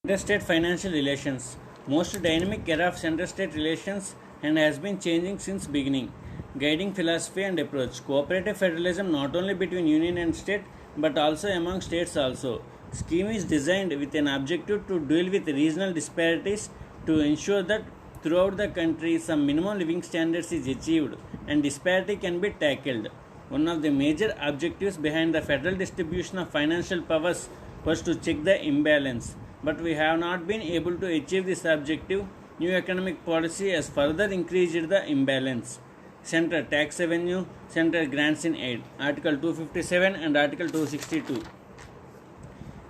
Interstate financial relations. Most dynamic era of interstate relations and has been changing since beginning. Guiding philosophy and approach. Cooperative federalism not only between union and state but also among states also. Scheme is designed with an objective to deal with regional disparities to ensure that throughout the country some minimum living standards is achieved and disparity can be tackled. One of the major objectives behind the federal distribution of financial powers was to check the imbalance, but we have not been able to achieve this objective. New economic policy has further increased the imbalance. Center tax revenue, center grants in aid. Article 257 and Article 262.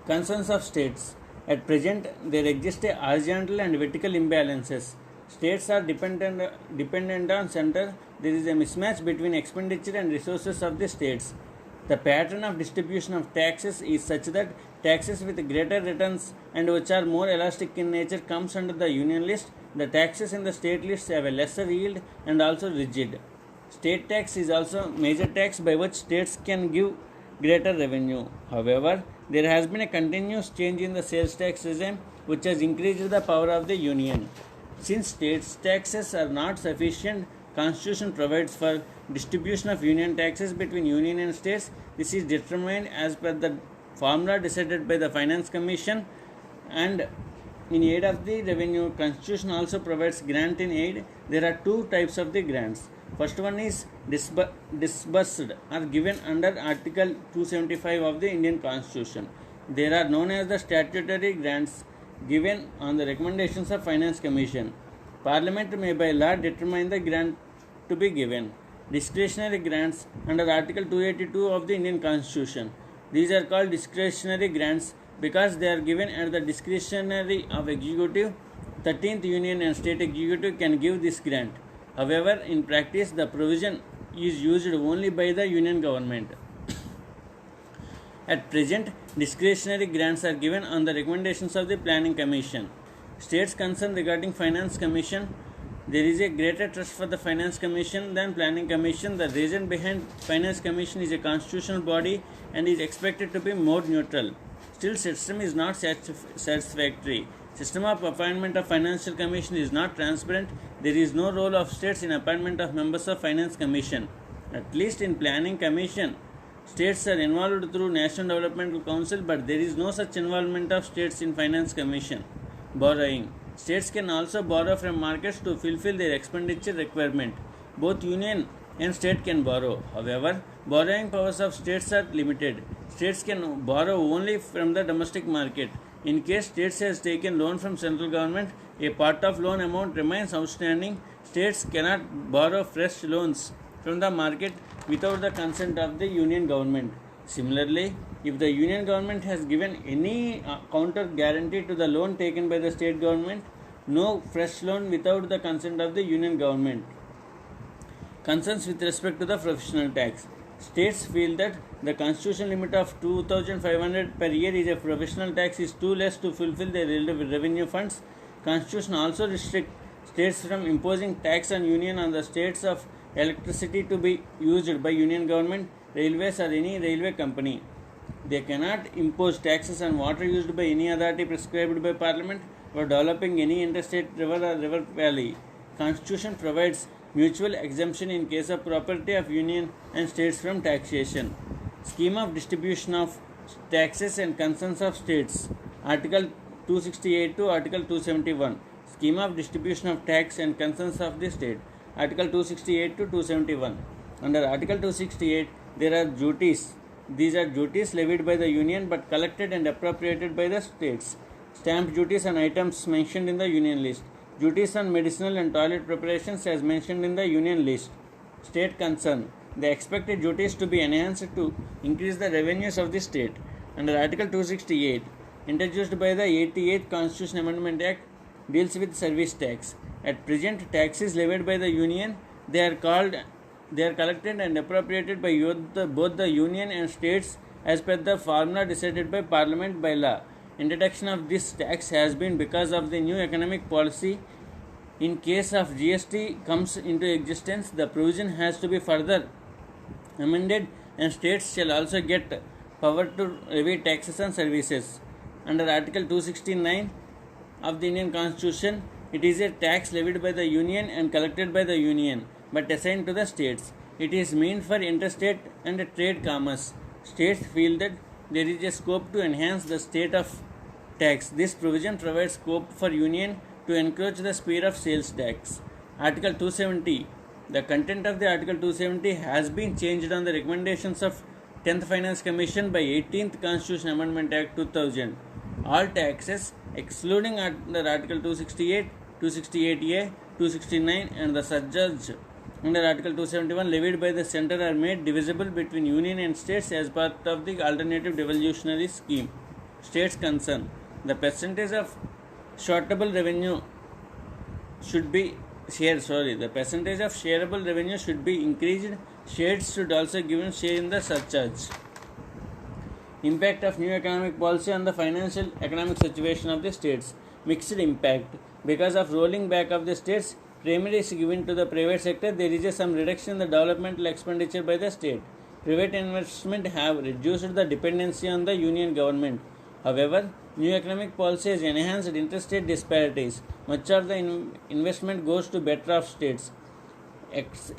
Concerns of states. At present, there exist a horizontal and vertical imbalances. States are dependent on center. There is a mismatch between expenditure and resources of the states. The pattern of distribution of taxes is such that taxes with greater returns and which are more elastic in nature comes under the union list. The taxes in the state lists have a lesser yield and also rigid. State tax is also major tax by which states can give greater revenue. However, there has been a continuous change in the sales tax regime which has increased the power of the union. Since states taxes are not sufficient, Constitution provides for distribution of union taxes between union and states. This is determined as per the formula decided by the Finance Commission, and in aid of the revenue, Constitution also provides grant in aid. There are two types of the grants. First one is disbursed or given under Article 275 of the Indian Constitution. They are known as the statutory grants given on the recommendations of Finance Commission. Parliament may by law determine the grant to be given. Discretionary grants under Article 282 of the Indian Constitution. These are called discretionary grants because they are given at the discretionary of executive. 13th Union and State Executive can give this grant. However, in practice, the provision is used only by the Union government. At present, discretionary grants are given on the recommendations of the Planning Commission. States concerned regarding Finance Commission. There is a greater trust for the Finance Commission than Planning Commission. The reason behind Finance Commission is a constitutional body and is expected to be more neutral. Still, system is not satisfactory. System of appointment of Financial Commission is not transparent. There is no role of states in appointment of members of Finance Commission. At least in Planning Commission, states are involved through National Developmental Council, but there is no such involvement of states in Finance Commission. Borrowing. States can also borrow from markets to fulfill their expenditure requirement. Both union and state can borrow. However, borrowing powers of states are limited. States can borrow only from the domestic market. In case states has taken loan from central government, a part of loan amount remains outstanding. States cannot borrow fresh loans from the market without the consent of the union government. Similarly, if the union government has given any counter guarantee to the loan taken by the state government, no fresh loan without the consent of the union government. Concerns with respect to the professional tax. States feel that the constitutional limit of 2,500 per year is a professional tax is too less to fulfill their revenue funds. Constitution also restricts states from imposing tax on union on the states of electricity to be used by union government, railways or any railway company. They cannot impose taxes on water used by any authority prescribed by Parliament for developing any interstate river or river valley. Constitution provides mutual exemption in case of property of union and states from taxation. Scheme of distribution of taxes and concerns of states. Article 268 to Article 271. Scheme of distribution of tax and concerns of the state. Article 268 to 271. Under Article 268, there are duties. These are duties levied by the union but collected and appropriated by the states. Stamp duties on items mentioned in the union list. Duties on medicinal and toilet preparations as mentioned in the union list. State concern. They expected duties to be enhanced to increase the revenues of the state. Under Article 268, introduced by the 88th Constitution Amendment Act, deals with service tax. At present, taxes levied by the union, they are collected and appropriated by both the union and states as per the formula decided by Parliament by law. Introduction of this tax has been because of the new economic policy. In case of GST comes into existence, the provision has to be further amended and states shall also get power to levy taxes on services. Under Article 269, of the Indian Constitution, it is a tax levied by the Union and collected by the Union, but assigned to the states. It is meant for interstate and trade commerce. States feel that there is a scope to enhance the state of tax. This provision provides scope for Union to encroach the sphere of sales tax. Article 270. The content of the Article 270 has been changed on the recommendations of 10th Finance Commission by 18th Constitution Amendment Act 2000. All taxes, excluding under Article 268, 268A, 269 and the surcharge under Article 271 levied by the centre are made divisible between Union and states as part of the alternative devolutionary scheme. States concern. The percentage of shareable revenue should be the percentage of shareable revenue should be increased. States should also given share in the surcharge. Impact of new economic policy on the financial economic situation of the states. Mixed impact. Because of rolling back of the states, primary is given to the private sector, there is some reduction in the developmental expenditure by the state. Private investment have reduced the dependency on the union government. However, new economic policy has enhanced interstate disparities. Much of the investment goes to better off states.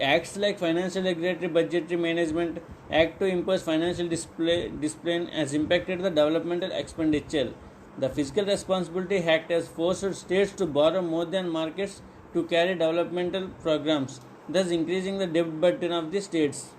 Acts like Financial Regulatory Budgetary Management Act to impose financial discipline has impacted the developmental expenditure. The Fiscal Responsibility Act has forced states to borrow more than markets to carry developmental programs, thus increasing the debt burden of the states.